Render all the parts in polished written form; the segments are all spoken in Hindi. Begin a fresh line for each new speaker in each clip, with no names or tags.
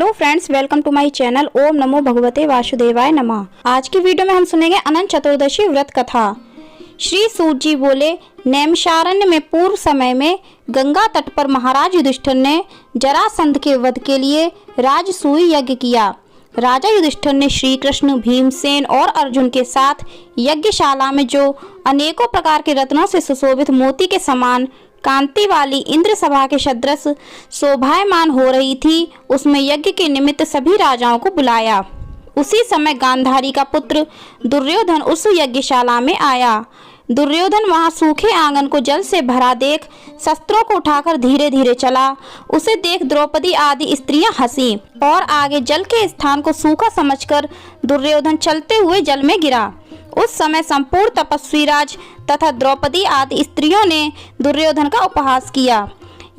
Hello friends, welcome to my channel. ओम नमो भगवते वासुदेवाय नमः। आज की वीडियो में हम सुनेंगे अनंत चतुर्दशी व्रत कथा। श्री सूत जी बोले, नैमिषारण्य में पूर्व समय में गंगा तट पर महाराज युधिष्ठिर ने जरासंध के वध के लिए राजसूय यज्ञ किया। राजा युधिष्ठिर ने श्री कृष्ण, भीमसेन और अर्जुन के साथ यज्ञशाला में जो अनेकों प्रकार के रत्नों से सुशोभित मोती के समान कांति वाली इंद्र सभा के सदृश शोभायमान हो रही थी, उसमें यज्ञ के निमित्त सभी राजाओं को बुलाया। उसी समय गांधारी का पुत्र दुर्योधन उस यज्ञशाला में आया। दुर्योधन वहां सूखे आंगन को जल से भरा देख शस्त्रों को उठाकर धीरे धीरे चला। उसे देख द्रौपदी आदि स्त्रियां हंसी और आगे जल के स्थान को सूखा समझकर दुर्योधन चलते हुए जल में गिरा। उस समय संपूर्ण तपस्वी राज तथा द्रौपदी आदि स्त्रियों ने दुर्योधन का उपहास किया।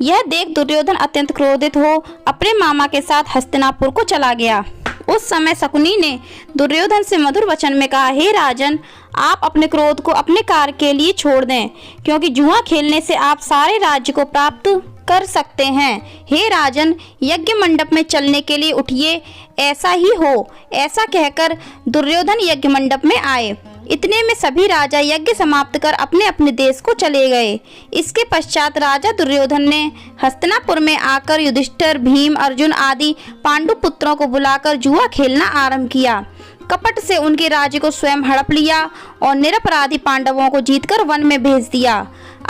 यह देख दुर्योधन अत्यंत क्रोधित हो अपने मामा के साथ हस्तिनापुर को चला गया। उस समय शकुनी ने दुर्योधन से मधुर वचन में कहा, हे राजन, आप अपने क्रोध को अपने कार्य के लिए छोड़ दें, क्योंकि जुआ खेलने से आप सारे राज्य को प्राप्त कर सकते हैं। हे राजन, यज्ञ मंडप में चलने के लिए उठिए, ऐसा ही हो। ऐसा कहकर दुर्योधन यज्ञ मंडप में आए। इतने में सभी राजा यज्ञ समाप्त कर अपने अपने देश को चले गए। इसके पश्चात राजा दुर्योधन ने हस्तिनापुर में आकर युधिष्ठिर, भीम, अर्जुन आदि पांडु पुत्रों को बुलाकर जुआ खेलना आरंभ किया। कपट से उनके राज्य को स्वयं हड़प लिया और निरपराधी पांडवों को जीतकर वन में भेज दिया।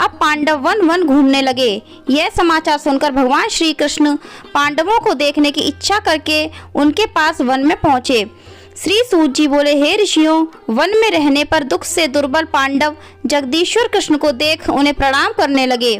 अब पांडव वन वन घूमने लगे। यह समाचार सुनकर भगवान श्री कृष्ण पांडवों को देखने की इच्छा करके उनके पास वन में पहुँचे। श्री सूत जी बोले, हे ऋषियों, वन में रहने पर दुख से दुर्बल पांडव जगदीश्वर कृष्ण को देख उन्हें प्रणाम करने लगे।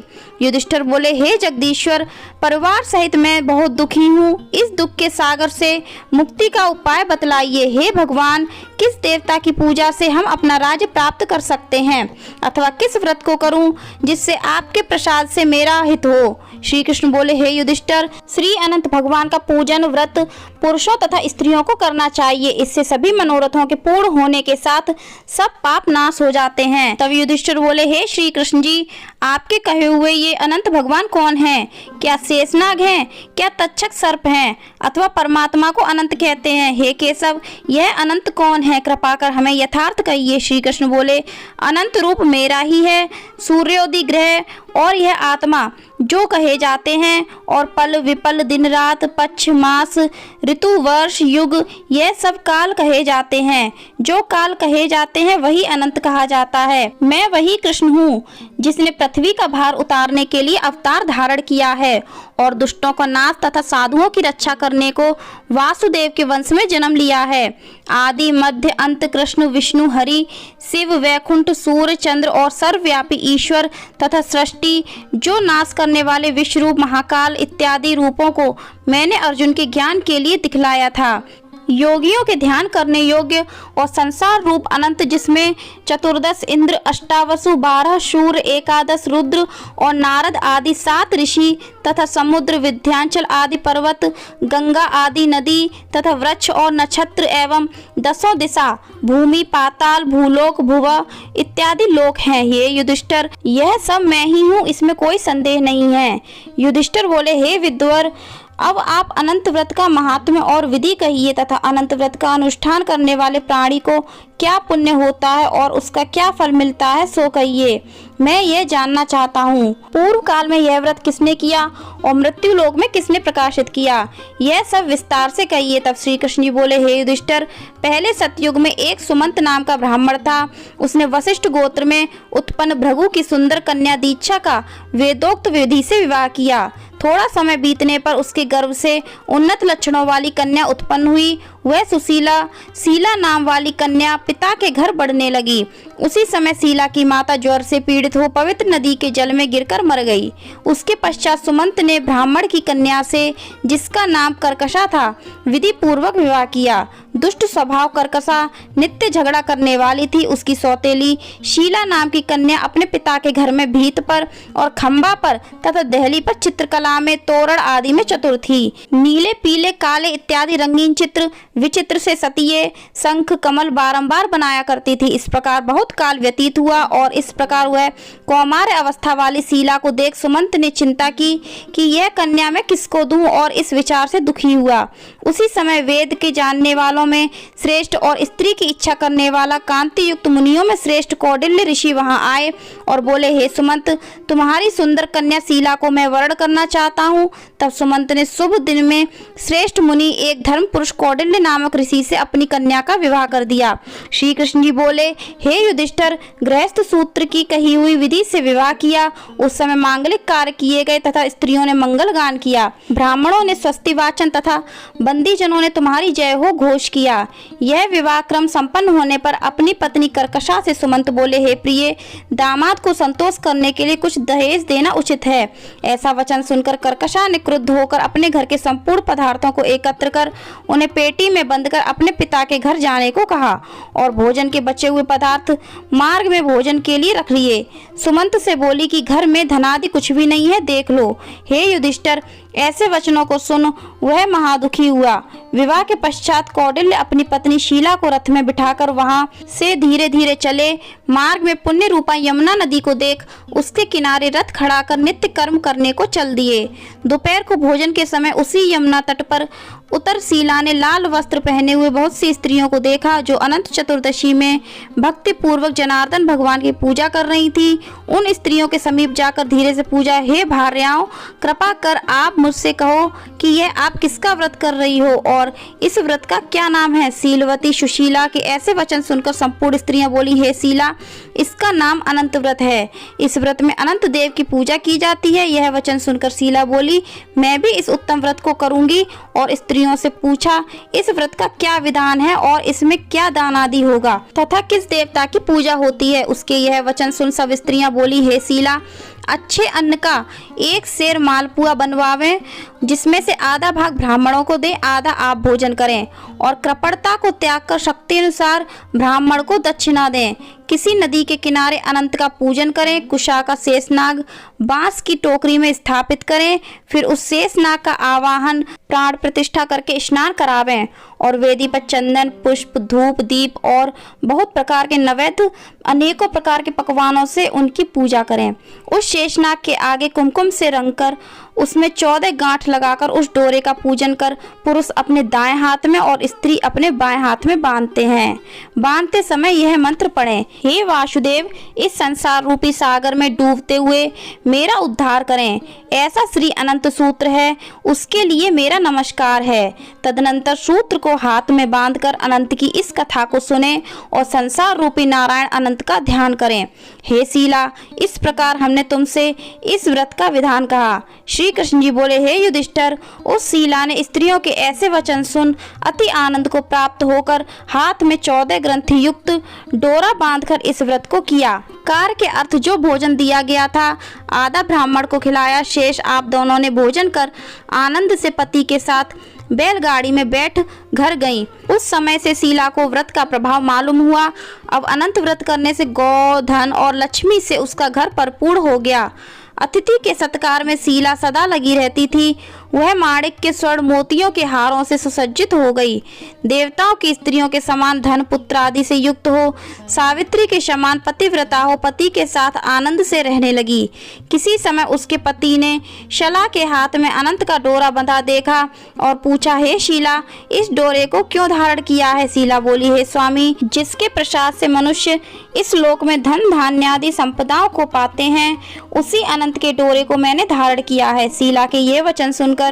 युधिष्ठिर बोले, हे जगदीश्वर, परिवार सहित मैं बहुत दुखी हूँ। इस दुख के सागर से मुक्ति का उपाय बतलाइए। हे भगवान, किस देवता की पूजा से हम अपना राज्य प्राप्त कर सकते हैं, अथवा किस व्रत को करूं जिससे आपके प्रसाद से मेरा हित हो। श्री कृष्ण बोले, हे युधिष्ठिर, श्री अनंत भगवान का पूजन व्रत पुरुषों तथा स्त्रियों को करना चाहिए। इससे सभी मनोरथों के पूर्ण होने के साथ सब पाप नाश हो जाते हैं। तब युधिष्ठिर बोले, हे श्री कृष्ण जी, आपके कहे हुए ये अनंत भगवान कौन हैं? क्या शेषनाग हैं? क्या तक्षक सर्प हैं? अथवा परमात्मा को अनंत कहते हैं? हे केशव, यह अनंत कौन है? कृपा कर हमें यथार्थ कहिए। श्री कृष्ण बोले, अनंत रूप मेरा ही है। सूर्योदय ग्रह और यह आत्मा जो कहे जाते हैं, और पल विपल, दिन रात, पक्ष मास, ऋतु, वर्ष, युग, यह सब काल कहे जाते हैं। जो काल कहे जाते हैं वही अनंत कहा जाता है। मैं वही कृष्ण हूँ जिसने पृथ्वी का भार उतारने के लिए अवतार धारण किया है और दुष्टों का नाश तथा साधुओं की रक्षा करने को वासुदेव के वंश में जन्म लिया है। आदि मध्य अंत कृष्ण, विष्णु, हरि, शिव, वैकुंठ, सूर्य, चंद्र और सर्वव्यापी ईश्वर तथा सृष्टि, जो नाश करने वाले विश्वरूप, महाकाल इत्यादि रूपों को मैंने अर्जुन के ज्ञान के लिए दिखलाया था। योगियों के ध्यान करने योग्य और संसार रूप अनंत, जिसमें चतुर्दश इंद्र, अष्टावसु, 12 शूर, 11 रुद्र और नारद आदि 7 ऋषि तथा समुद्र, विंध्याचल आदि पर्वत, गंगा आदि नदी तथा वृक्ष और नक्षत्र एवं 10 दिशा, भूमि, पाताल, भूलोक, भुवा इत्यादि लोक हैं। ये युधिष्ठिर, यह सब मैं ही हूँ, इसमें कोई संदेह नहीं है। युधिष्ठिर बोले, हे विद्वर, अब आप अनंत व्रत का महात्म्य और विधि कहिए तथा अनंत व्रत का अनुष्ठान करने वाले प्राणी को क्या पुण्य होता है और उसका क्या फल मिलता है, सो कहिए। मैं यह जानना चाहता हूँ। पूर्व काल में यह व्रत किसने किया और मृत्यु लोक में किसने प्रकाशित किया, यह सब विस्तार से कहिए। तब श्री कृष्ण जी बोले, हे युधिष्ठिर, पहले सतयुग में एक सुमंत नाम का ब्राह्मण था। उसने वशिष्ठ गोत्र में उत्पन्न भृगु की सुंदर कन्या दीक्षा का वेदोक्त विधि से विवाह किया। थोड़ा समय बीतने पर उसके गर्भ से उन्नत लक्षणों वाली कन्या उत्पन्न हुई। वह सुशीला, शीला नाम वाली कन्या पिता के घर बढ़ने लगी। उसी समय शीला की माता ज्वर से पीड़ित हो पवित्र नदी के जल में गिरकर मर गई। उसके पश्चात सुमंत ने ब्राह्मण की कन्या से, जिसका नाम कर्कशा था, विधि पूर्वक विवाह किया। दुष्ट स्वभाव कर्कशा नित्य झगड़ा करने वाली थी। उसकी सौतेली शीला नाम की कन्या अपने पिता के घर में भीत पर और खंबा पर तथा दहली पर चित्रकला में, तोरण आदि में चतुर थी। नीले, पीले, काले इत्यादि रंगीन चित्र विचित्र से सतीये, शंख, कमल बारंबार बनाया करती थी। इस प्रकार बहुत बहुत काल व्यतीत हुआ और इस प्रकार वह कौमार्य अवस्था वाली शीला को देख सुमंत ने चिंता की कि यह कन्या मैं किसको दूं, और इस विचार से दुखी हुआ। उसी समय वेद के जानने वालों में श्रेष्ठ और स्त्री की इच्छा करने वाला कांति युक्त मुनियों में श्रेष्ठ कौटिल्य ऋषि वहां आए और बोले, हे सुमंत, तुम्हारी सुंदर कन्या शीला को मैं वर्ण करना चाहता हूँ। तब सुमंत ने शुभ दिन में श्रेष्ठ मुनि एक धर्म पुरुष कौटिल्य नामक ऋषि से अपनी कन्या का विवाह कर दिया। श्री कृष्ण जी बोले, हे युधिष्ठिर, गृहस्थ सूत्र की कही हुई विधि से विवाह किया। उस समय मांगलिक कार्य किए गए तथा स्त्रियों ने मंगल गान किया। ब्राह्मणों ने स्वस्ति वाचन तथा बंदी जनों ने तुम्हारी जय हो घोष किया। यह विवाह क्रम संपन्न होने पर अपनी पत्नी कर्कशा से सुमंत बोले, हे प्रिय, दामाद को संतोष करने के लिए कुछ दहेज देना उचित है। ऐसा वचन सुनकर कर्कशा ने क्रुद्ध होकर अपने घर के संपूर्ण पदार्थों को एकत्र कर उन्हें पेटी में बंद कर अपने पिता के घर जाने को कहा और भोजन के बचे हुए पदार्थ मार्ग में भोजन के लिए रख लिए। सुमंत से बोली कि घर में धनादि कुछ भी नहीं है, देख लो। हे युधिष्ठिर, ऐसे वचनों को सुन वह महादुखी हुआ। विवाह के पश्चात कौटिल्य अपनी पत्नी शीला को रथ में बिठाकर वहां से धीरे धीरे चले। मार्ग में पुण्य रूपा यमुना नदी को देख उसके किनारे रथ खड़ा कर नित्य कर्म करने को चल दिए। दोपहर को भोजन के समय उसी यमुना तट पर उतर शीला ने लाल वस्त्र पहने हुए बहुत सी स्त्रियों को देखा जो अनंत चतुर्दशी में भक्ति पूर्वक जनार्दन भगवान की पूजा कर रही थी। उन स्त्रियों के समीप जाकर धीरे से पूछा, हे भार्याओं, कृपा कर आप मुझसे कहो कि यह आप किसका व्रत कर रही हो और इस व्रत का क्या नाम है। शीलवती सुशीला के ऐसे वचन सुनकर संपूर्ण स्त्रियां बोली, हे शीला, इसका नाम अनंत व्रत है। इस व्रत में अनंत देव की पूजा की जाती है। यह वचन सुनकर शीला बोली, मैं भी इस उत्तम व्रत को करूंगी। और स्त्रियों से पूछा, इस व्रत का क्या विधान है और इसमें क्या दान आदि होगा तथा किस देवता की पूजा होती है। उसके यह वचन सुन सब स्त्रियां बोली, हे शीला, अच्छे अन्न का एक सेर मालपुआ बनवावें, जिसमें से आधा भाग ब्राह्मणों को दें, आधा आप भोजन करें और कृपणता को त्याग कर शक्ति अनुसार ब्राह्मण को दक्षिणा दें। किसी नदी के किनारे अनंत का पूजन करें। कुशा का शेषनाग बांस की टोकरी में स्थापित करें। फिर उस शेषनाग का आवाहन प्राण प्रतिष्ठा करके स्नान करावें और वेदी पर चंदन, पुष्प, धूप, दीप और बहुत प्रकार के नैवेद्य अनेकों प्रकार के पकवानों से उनकी पूजा करें। उस शेषनाग के आगे कुमकुम से रंग कर उसमें 14 गांठ लगाकर उस डोरे का पूजन कर पुरुष अपने दाएं हाथ में और स्त्री अपने बाएं हाथ में बांधते हैं। बांधते समय यह मंत्र पढ़ें, हे वासुदेव, इस संसार रूपी सागर में डूबते हुए मेरा उद्धार करें। ऐसा श्री अनंत सूत्र है, उसके लिए मेरा नमस्कार है। तदनंतर सूत्र को हाथ में बांधकर अनंत की इस कथा को सुने और संसार रूपी नारायण अनंत का ध्यान करें। हे शीला, इस प्रकार हमने तुमसे इस व्रत का विधान कहा। श्री कृष्ण जी बोले, हे युधिष्ठिर, उस शीला ने स्त्रियों के ऐसे वचन सुन अति आनंद को प्राप्त होकर हाथ में 14 ग्रंथि युक्त डोरा बांधकर इस व्रत को किया। कार्य के अर्थ जो भोजन दिया गया था आधा ब्राह्मण को खिलाया, शेष आप दोनों ने भोजन कर आनंद से पति के साथ बैलगाड़ी में बैठ घर गईं। उस समय से शीला को व्रत का प्रभाव मालूम हुआ। अब अनंत व्रत करने से गौ, धन और लक्ष्मी से उसका घर भरपूर हो गया। अतिथि के सत्कार में शीला सदा लगी रहती थी। वह माणिक के स्वर्ण मोतियों के हारों से सुसज्जित हो गई। देवताओं की स्त्रियों के समान धन पुत्र आदि से युक्त हो, सावित्री के समान पतिव्रता हो, पति के साथ आनंद से रहने लगी। किसी समय उसके पति ने शला के हाथ में अनंत का डोरा बंधा देखा और पूछा, हे शीला, इस डोरे को क्यों धारण किया है। शीला बोली, हे स्वामी, जिसके प्रसाद से मनुष्य इस लोक में धन धान्य आदि संपदाओं को पाते हैं, उसी अनंत के डोरे को मैंने धारण किया है। शीला के ये वचन सुनकर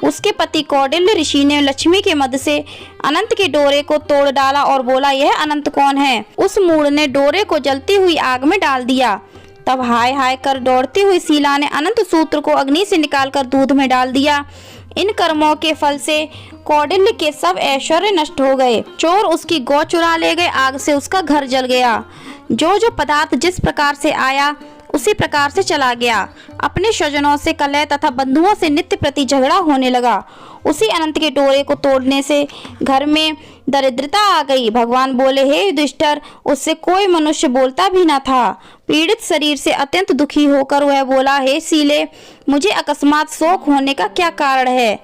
उसके पति कौटिल्य ऋषि ने लक्ष्मी के मद से अनंत के डोरे को तोड़ डाला और बोला, यह अनंत कौन है। उस मूढ़ ने डोरे को जलती हुई आग में डाल दिया। तब हाय हाय कर दौड़ती हुई शीला ने अनंत सूत्र को अग्नि से निकालकर दूध में डाल दिया। इन कर्मों के फल से कौटिल्य के सब ऐश्वर्य नष्ट हो गए। चोर उसकी गौ चुरा ले गए, आग से उसका घर जल गया। जो पदार्थ जिस प्रकार से आया उसी प्रकार से चला गया। अपने स्वजनों से कलह तथा बंधुओं से नित्य प्रति झगड़ा होने लगा। उसी अनंत के डोरे को तोड़ने से घर में दरिद्रता आ गई। भगवान बोले, हे युधिष्ठिर, उससे कोई मनुष्य बोलता भी न था। पीड़ित शरीर से अत्यंत दुखी होकर वह बोला, हे शीले, मुझे अकस्मात शोक होने का क्या कारण है।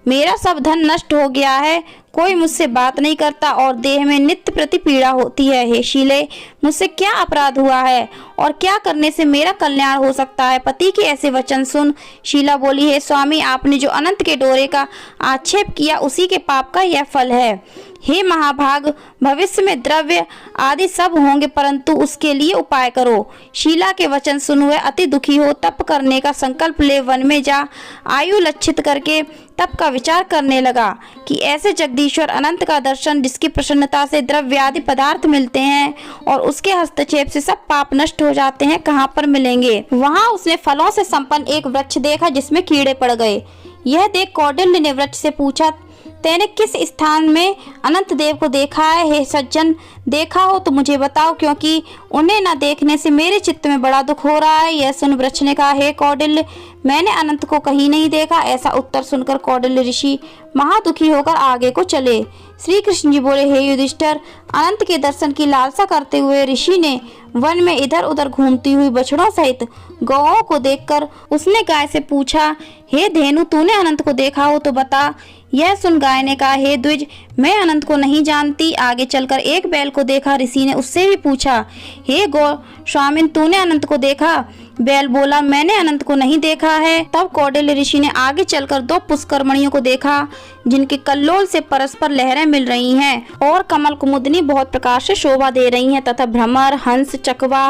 मेरा सब धन नष्ट हो गया है, कोई मुझसे बात नहीं करता और देह में नित्य प्रति पीड़ा होती है। हे शीले, मुझसे क्या अपराध हुआ है और क्या करने से मेरा कल्याण हो सकता है? पति के ऐसे वचन सुन शीला बोली, हे स्वामी, आपने जो अनंत के डोरे का आक्षेप किया उसी के पाप का यह फल है। हे महाभाग, भविष्य में द्रव्य आदि सब होंगे, परंतु उसके लिए उपाय करो। शीला के वचन सुन वह अति दुखी हो तप करने का संकल्प ले वन में जा आयु लक्षित करके तप का विचार करने लगा कि ऐसे जगदीश्वर अनंत का दर्शन जिसकी प्रसन्नता से द्रव्य आदि पदार्थ मिलते हैं और उसके हस्तक्षेप से सब पाप नष्ट हो जाते हैं, कहाँ पर मिलेंगे। वहाँ उसने फलों से संपन्न एक वृक्ष देखा जिसमें कीड़े पड़ गए। यह देख कौटिल्य ने वृक्ष से पूछा, तेने किस स्थान में अनंत देव को देखा है? हे सज्जन, देखा हो तो मुझे बताओ, क्योंकि उन्हें न देखने से मेरे चित्त में बड़ा दुख हो रहा है। यह सुन वृक्ष ने कहा, हे कौटिल्य, मैंने अनंत को कहीं नहीं देखा। ऐसा उत्तर सुनकर कौटिल्य ऋषि महादुखी होकर आगे को चले। श्री कृष्ण जी बोले, हे युधिष्ठिर, अनंत के दर्शन की लालसा करते हुए ऋषि ने वन में इधर उधर घूमती हुई बछड़ों सहित गौओं को देखकर उसने गाय से पूछा, हे धेनु, तूने अनंत को देखा हो तो बता। यह सुन गाय ने कहा, हे द्विज, मैं अनंत को नहीं जानती। आगे चलकर एक बैल को देखा। ऋषि ने उससे भी पूछा, हे गौ स्वामिन, तूने अनंत को देखा? बैल बोला, मैंने अनंत को नहीं देखा है। तब कौटिल्य ऋषि ने आगे चलकर दो पुष्करमणियों को देखा जिनके कल्लोल से परस्पर लहरें मिल रही हैं और कमल कुमुदनी बहुत प्रकार से शोभा दे रही हैं तथा भ्रमर, हंस, चकवा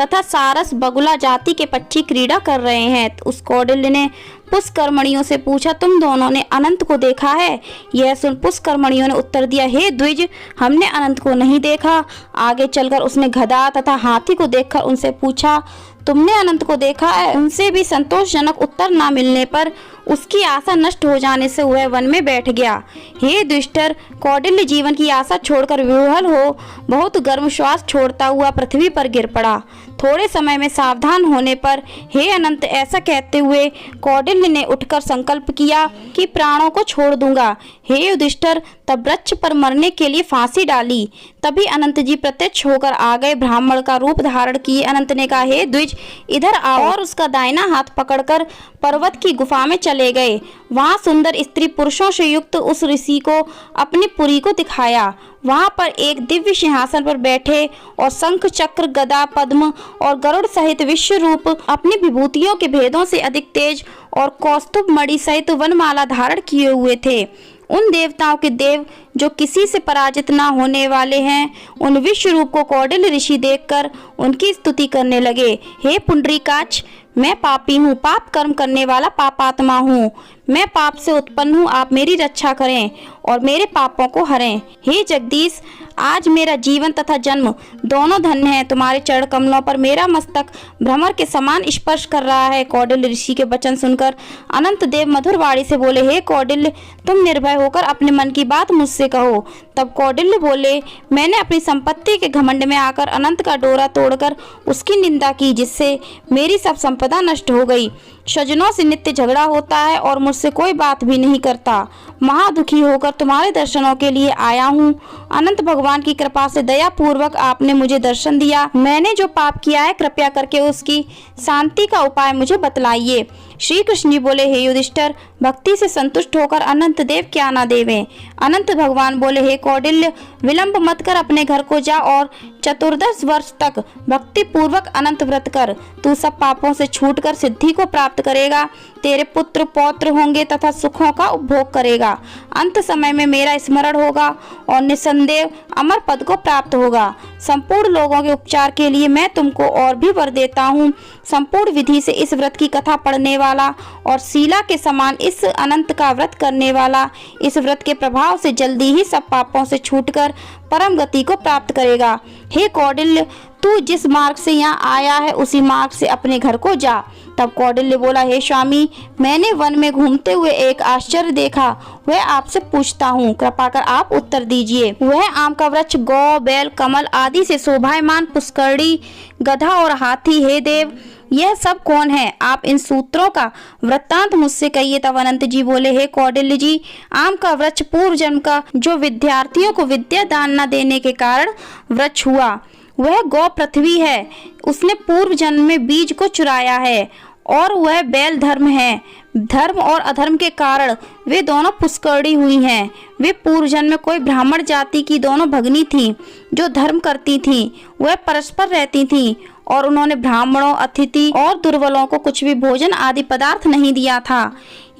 तथा सारस, बगुला जाति के पक्षी क्रीड़ा कर रहे हैं। उस कौटिल्य ने पुष्करमणियों से पूछा, तुम दोनों ने अनंत को देखा है? यह सुन पुष्करमणियों ने उत्तर दिया, हे द्विज, हमने अनंत को नहीं देखा। आगे चलकर उसने गधा तथा हाथी को देखकर उनसे पूछा, तुमने अनंत को देखा है? उनसे भी संतोषजनक उत्तर न मिलने पर उसकी आशा नष्ट हो जाने से वह वन में बैठ गया। हे युधिष्ठिर, कौटिल्य जीवन की आशा छोड़कर विह्वल हो बहुत गर्म श्वास छोड़ता हुआ पृथ्वी पर गिर पड़ा। थोड़े समय में सावधान होने पर, हे अनंत, ऐसा कहते हुए कौटिल्य ने उठकर संकल्प किया कि प्राणों को छोड़ दूंगा। हे युधिष्ठिर, तब वृक्ष पर मरने के लिए फांसी डाली। तभी अनंत जी प्रत्यक्ष होकर आ गए। ब्राह्मण का रूप धारण किए अनंत ने कहा, हे द्विज, इधर आओ, और उसका दाहिना हाथ पकड़कर पर्वत की गुफा में चले गए। वहां सुंदर स्त्री पुरुषों से युक्त उस ऋषि को अपनी पुरी को दिखाया। वहां पर एक दिव्य सिंहासन पर बैठे और शंख, चक्र, गदा, पद्म और गरुड़ सहित विश्व रूप अपनी विभूतियों के भेदों से अधिक तेज और कौस्तुभ मणि सहित वनमाला धारण किए हुए थे। उन देवताओं के देव जो किसी से पराजित न होने वाले हैं, उन विश्व रूप को कौटिल्य ऋषि देखकर उनकी स्तुति करने लगे। हे पुंडरीकाक्ष, मैं पापी हूँ, पाप कर्म करने वाला पापात्मा हूँ। मैं पाप से उत्पन्न हूँ, आप मेरी रक्षा करें और मेरे पापों को हरें। हे जगदीश, आज मेरा जीवन तथा जन्म दोनों धन्य हैं। तुम्हारे चरण कमलों पर मेरा मस्तक भ्रमर के समान स्पर्श कर रहा है। कौटिल्य ऋषि के वचन सुनकर अनंत देव मधुर वाणी से बोले, हे कौटिल्य, तुम निर्भय होकर अपने मन की बात मुझसे कहो। तब कौटिल्य बोले, मैंने अपनी संपत्ति के घमंड में आकर अनंत का डोरा तोड़कर उसकी निंदा की, जिससे मेरी सब संपदा नष्ट हो गई। स्वजनों से नित्य झगड़ा होता है और मुझसे कोई बात भी नहीं करता। महादुखी होकर तुम्हारे दर्शनों के लिए आया हूँ। अनंत भगवान की कृपा से दया पूर्वक आपने मुझे दर्शन दिया। मैंने जो पाप किया है, कृपया करके उसकी शांति का उपाय मुझे बतलाइए। श्री कृष्ण जी बोले, हे युधिष्ठिर, भक्ति से संतुष्ट होकर अनंत देव क्या ना देवें। अनंत भगवान बोले, हे कौटिल्य, विलंब मत कर, अपने घर को जा और 14 वर्ष तक भक्ति पूर्वक अनंत व्रत कर। तू सब पापों से छूटकर सिद्धि को प्राप्त करेगा। तेरे पुत्र पौत्र होंगे तथा सुखों का उपभोग करेगा। अंत समय में मेरा स्मरण होगा और निसंदेह अमर पद को प्राप्त होगा। संपूर्ण लोगों के उपचार के लिए मैं तुमको और भी वर देता हूँ। संपूर्ण विधि से इस व्रत की कथा पढ़ने वाला और शीला के समान इस अनंत का व्रत करने वाला इस व्रत के प्रभाव से जल्दी ही सब पापों से छूटकर परम गति को प्राप्त करेगा। हे कौटिल्य, तू जिस मार्ग से यहाँ आया है उसी मार्ग से अपने घर को जा। तब कौटिल्य बोला, हे स्वामी, मैंने वन में घूमते हुए एक आश्चर्य देखा, वह आपसे पूछता हूँ, कृपा कर आप उत्तर दीजिए। वह आम का वृक्ष, गौ, बैल, कमल आदि से शोभायमान पुष्करणी, गधा और हाथी। हे देव, यह सब कौन है? आप इन सूत्रों का वृत्तांत मुझसे कहिए। तब अनंत जी बोले, हे कौटिल्य जी, आम का वृक्ष पूर्व जन्म का जो विद्यार्थियों को विद्या दान न देने के कारण वृक्ष हुआ, वह गौ पृथ्वी है। उसने पूर्व जन्म में बीज को चुराया है। और वह बैल धर्म है। धर्म और अधर्म के कारण वे दोनों पुष्करणी हुई हैं। वे पूर्व जन्म में कोई ब्राह्मण जाति की दोनों भगिनी थीं जो धर्म करती थीं। वह परस्पर रहती थीं और उन्होंने ब्राह्मणों, अतिथि और दुर्बलों को कुछ भी भोजन आदि पदार्थ नहीं दिया था,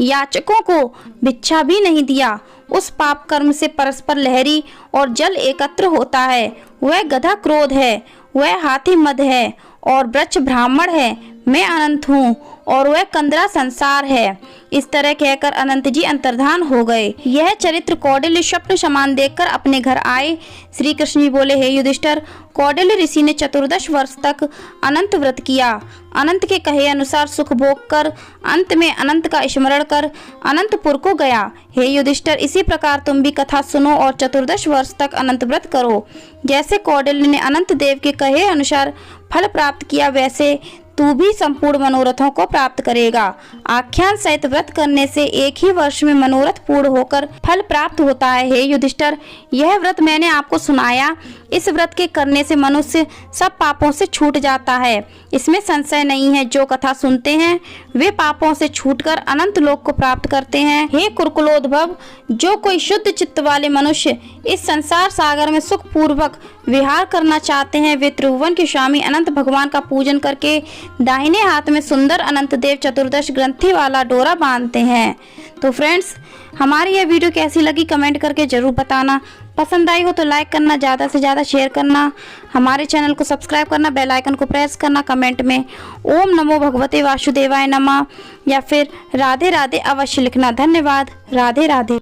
याचकों को भिक्षा भी नहीं दिया। उस पाप कर्म से परस्पर लहरी और जल एकत्र होता है। वह गधा क्रोध है, वह हाथी मद है और वृक्ष ब्राह्मण है। मैं अनंत हूँ और वह कंदरा संसार है। इस तरह कहकर अनंत जी अंतर्धान हो गए। यह चरित्र कौटिल्य स्वप्न समान देखकर अपने घर आए। श्री कृष्ण जी बोले, हे युधिष्ठिर, कौटिल्य ऋषि ने 14 वर्ष तक अनंत व्रत किया। अनंत के कहे अनुसार सुख भोग कर अंत में अनंत का स्मरण कर अनंतपुर को गया। हे युधिष्ठिर, इसी प्रकार तुम भी कथा सुनो और 14 वर्ष तक अनंत व्रत करो। जैसे कौटिल्य ने अनंत देव के कहे अनुसार फल प्राप्त किया, वैसे तू भी संपूर्ण मनोरथों को प्राप्त करेगा। आख्यान सहित व्रत करने से एक ही वर्ष में मनोरथ पूर्ण होकर फल प्राप्त होता है। हे युधिष्ठिर, यह व्रत मैंने आपको सुनाया। इस व्रत के करने से मनुष्य सब पापों से छूट जाता है, इसमें संशय नहीं है। जो कथा सुनते हैं वे पापों से छूटकर अनंत लोक को प्राप्त करते हैं। हे कुरुकुलोद्भव, जो कोई शुद्ध चित्त वाले मनुष्य इस संसार सागर में सुख पूर्वक विहार करना चाहते हैं, वे त्रिभुवन के स्वामी अनंत भगवान का पूजन करके दाहिने हाथ में सुंदर अनंत देव 14 ग्रंथि वाला डोरा बांधते हैं। तो फ्रेंड्स, हमारी यह वीडियो कैसी लगी कमेंट करके जरूर बताना। पसंद आई हो तो लाइक करना, ज़्यादा से ज़्यादा शेयर करना, हमारे चैनल को सब्सक्राइब करना, बेल आइकन को प्रेस करना, कमेंट में ओम नमो भगवते वासुदेवाय नमः या फिर राधे राधे अवश्य लिखना। धन्यवाद। राधे राधे।